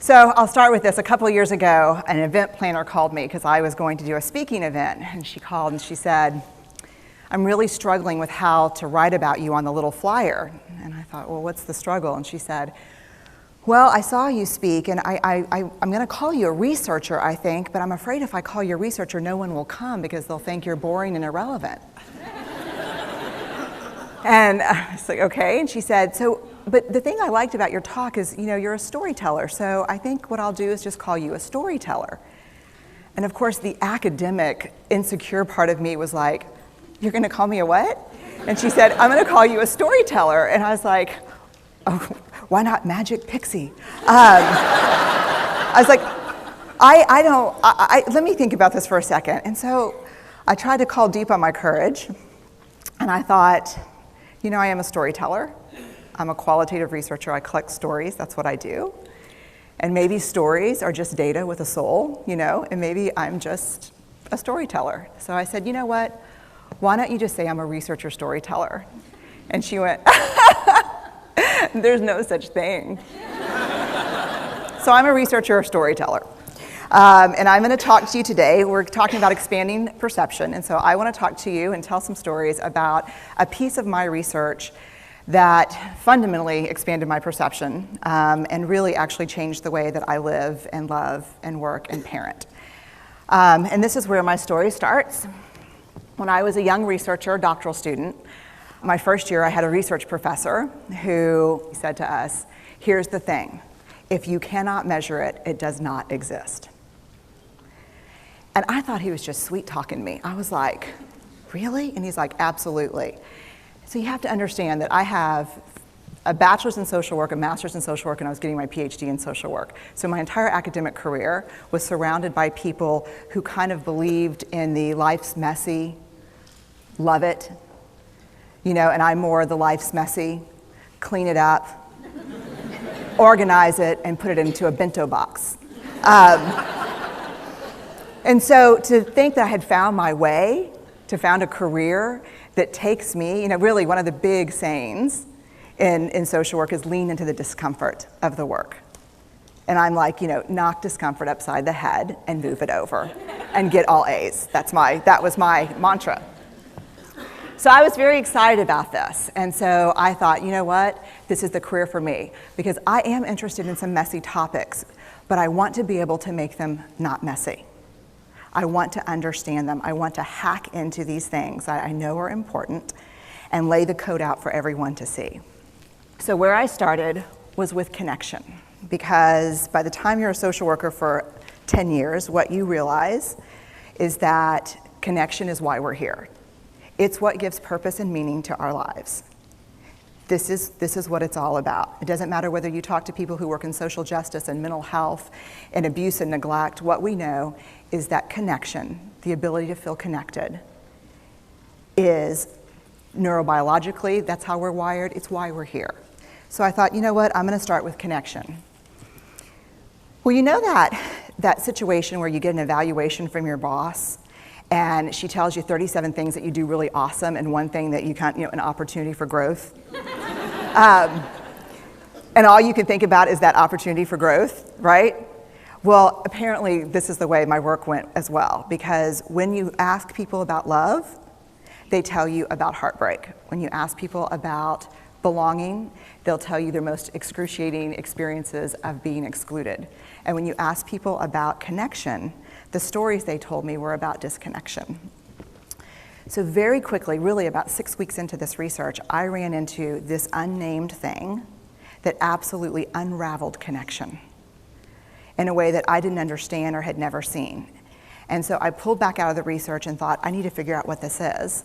So I'll start with this. A couple of years ago, an event planner called me because I was going to do a speaking event. And she called and she said, I'm really struggling with how to write about you on the little flyer. And I thought, well, what's the struggle? And she said, well, I saw you speak, and I'm going to call you a researcher, I think, but I'm afraid if I call you a researcher, no one will come because they'll think you're boring and irrelevant. And I was like, okay. And she said, but the thing I liked about your talk is, you're a storyteller, so I think what I'll do is just call you a storyteller. And of course, the academic, insecure part of me was like, you're going to call me a what? And she said, I'm going to call you a storyteller. And I was like, oh, why not Magic Pixie? I was like, let me think about this for a second. And so I tried to call deep on my courage. And I thought, I am a storyteller. I'm a qualitative researcher. I collect stories. That's what I do. And maybe stories are just data with a soul, and maybe I'm just a storyteller. So I said, you know what? Why don't you just say I'm a researcher storyteller? And she went, there's no such thing. So I'm a researcher storyteller. And I'm going to talk to you today. We're talking about expanding perception. And so I want to talk to you and tell some stories about a piece of my research that fundamentally expanded my perception and really actually changed the way that I live and love and work and parent. And this is where my story starts. When I was a young researcher, doctoral student, my first year I had a research professor who said to us, here's the thing, if you cannot measure it, it does not exist. And I thought he was just sweet talking me. I was like, really? And he's like, absolutely. So you have to understand that I have a bachelor's in social work, a master's in social work, and I was getting my PhD in social work. So my entire academic career was surrounded by people who kind of believed in the life's messy, love it, and I'm more the life's messy, clean it up, organize it, and put it into a bento box. And so to think that I had found my way, to found a career that takes me, really one of the big sayings in social work is lean into the discomfort of the work. And I'm like, knock discomfort upside the head and move it over and get all A's. That was my mantra. So I was very excited about this. And so I thought, you know what? This is the career for me because I am interested in some messy topics, but I want to be able to make them not messy. I want to understand them. I want to hack into these things that I know are important and lay the code out for everyone to see. So where I started was with connection, because by the time you're a social worker for 10 years, what you realize is that connection is why we're here. It's what gives purpose and meaning to our lives. This is what it's all about. It doesn't matter whether you talk to people who work in social justice and mental health and abuse and neglect. What we know is that connection, the ability to feel connected, is neurobiologically, that's how we're wired. It's why we're here. So I thought, you know what? I'm going to start with connection. Well, you know that situation where you get an evaluation from your boss and she tells you 37 things that you do really awesome and one thing that you can't, an opportunity for growth. And all you can think about is that opportunity for growth, right? Well, apparently this is the way my work went as well, because when you ask people about love, they tell you about heartbreak. When you ask people about belonging, they'll tell you their most excruciating experiences of being excluded. And when you ask people about connection, the stories they told me were about disconnection. So very quickly, really about 6 weeks into this research, I ran into this unnamed thing that absolutely unraveled connection in a way that I didn't understand or had never seen. And so I pulled back out of the research and thought, I need to figure out what this is.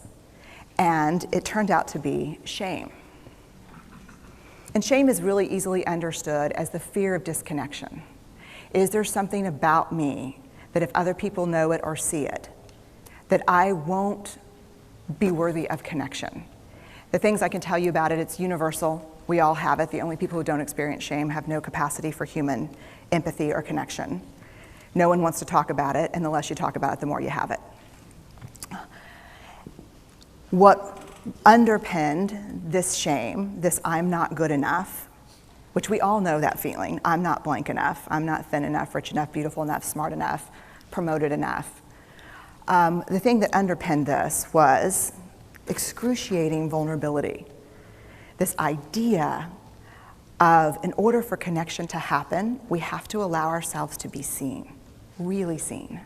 And it turned out to be shame. And shame is really easily understood as the fear of disconnection. Is there something about me that if other people know it or see it, that I won't be worthy of connection? The things I can tell you about it, it's universal. We all have it. The only people who don't experience shame have no capacity for human empathy or connection. No one wants to talk about it, and the less you talk about it, the more you have it. What underpinned this shame, this I'm not good enough, which we all know that feeling. I'm not blank enough. I'm not thin enough, rich enough, beautiful enough, smart enough, promoted enough. The thing that underpinned this was excruciating vulnerability. This idea of, in order for connection to happen, we have to allow ourselves to be seen, really seen.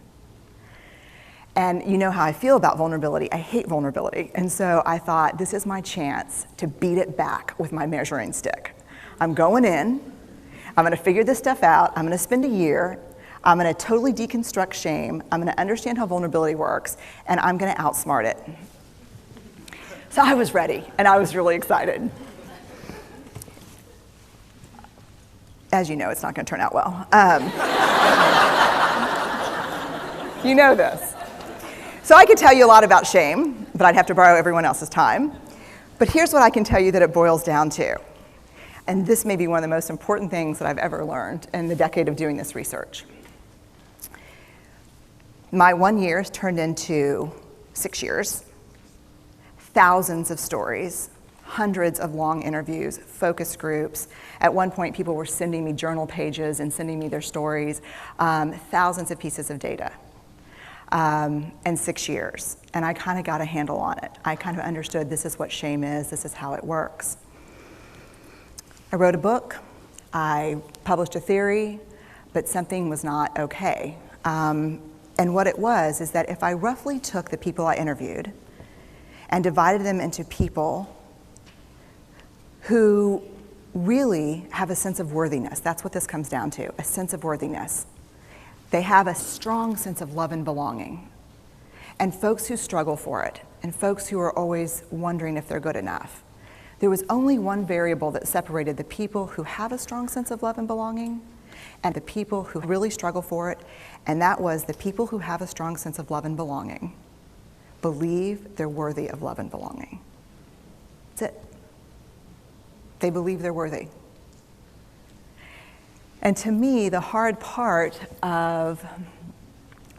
And you know how I feel about vulnerability. I hate vulnerability. And so I thought, this is my chance to beat it back with my measuring stick. I'm going in, I'm gonna figure this stuff out, I'm gonna spend a year, I'm gonna totally deconstruct shame, I'm gonna understand how vulnerability works, and I'm gonna outsmart it. So I was ready, and I was really excited. As you know, it's not gonna turn out well. You know this. So I could tell you a lot about shame, but I'd have to borrow everyone else's time. But here's what I can tell you that it boils down to. And this may be one of the most important things that I've ever learned in the decade of doing this research. My 1 year has turned into 6 years, thousands of stories, hundreds of long interviews, focus groups. At one point, people were sending me journal pages and sending me their stories, thousands of pieces of data. And 6 years, and I kind of got a handle on it. I kind of understood this is what shame is, this is how it works. I wrote a book, I published a theory, but something was not okay. And what it was is that if I roughly took the people I interviewed and divided them into people who really have a sense of worthiness, that's what this comes down to, a sense of worthiness. They have a strong sense of love and belonging. And folks who struggle for it, and folks who are always wondering if they're good enough. There was only one variable that separated the people who have a strong sense of love and belonging and the people who really struggle for it, and that was the people who have a strong sense of love and belonging believe they're worthy of love and belonging. That's it. They believe they're worthy. And to me, the hard part of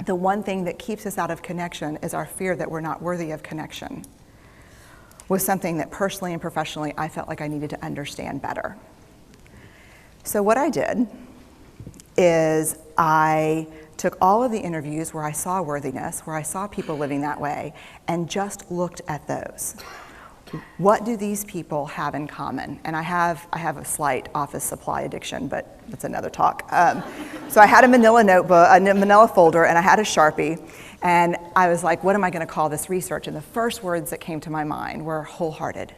the one thing that keeps us out of connection is our fear that we're not worthy of connection, was something that personally and professionally I felt like I needed to understand better. So what I did is I took all of the interviews where I saw worthiness, where I saw people living that way, and just looked at those. What do these people have in common? And I have a slight office supply addiction, but that's another talk. So I had a manila notebook, a manila folder, and I had a Sharpie, and I was like, what am I gonna call this research? And the first words that came to my mind were wholehearted.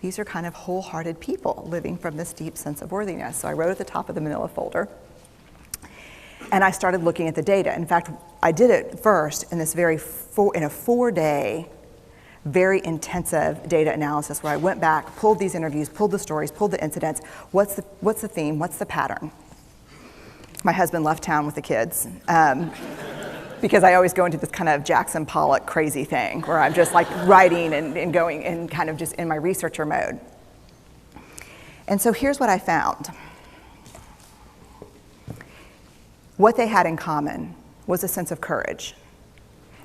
These are kind of wholehearted people living from this deep sense of worthiness. So I wrote at the top of the manila folder, and I started looking at the data. In fact, I did it first in this in a 4-day, very intensive data analysis where I went back, pulled these interviews, pulled the stories, pulled the incidents. What's the theme? What's the pattern? My husband left town with the kids because I always go into this kind of Jackson Pollock crazy thing where I'm just like writing and going and kind of just in my researcher mode. And so here's what I found. What they had in common was a sense of courage.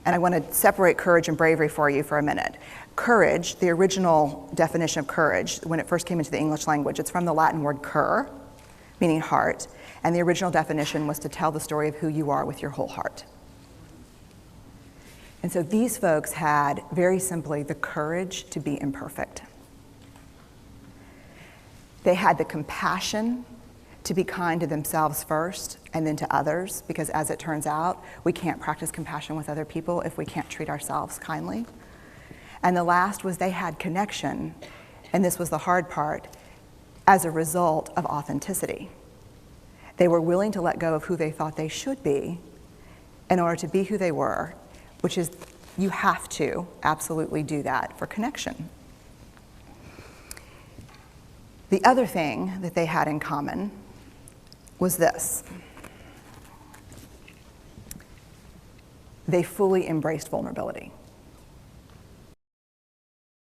And I want to separate courage and bravery for you for a minute. Courage, the original definition of courage, when it first came into the English language, it's from the Latin word cur, meaning heart. And the original definition was to tell the story of who you are with your whole heart. And so these folks had, very simply, the courage to be imperfect. They had the compassion to be kind to themselves first and then to others, because as it turns out, we can't practice compassion with other people if we can't treat ourselves kindly. And the last was they had connection, and this was the hard part, as a result of authenticity. They were willing to let go of who they thought they should be in order to be who they were, which is, you have to absolutely do that for connection. The other thing that they had in common was this. They fully embraced vulnerability.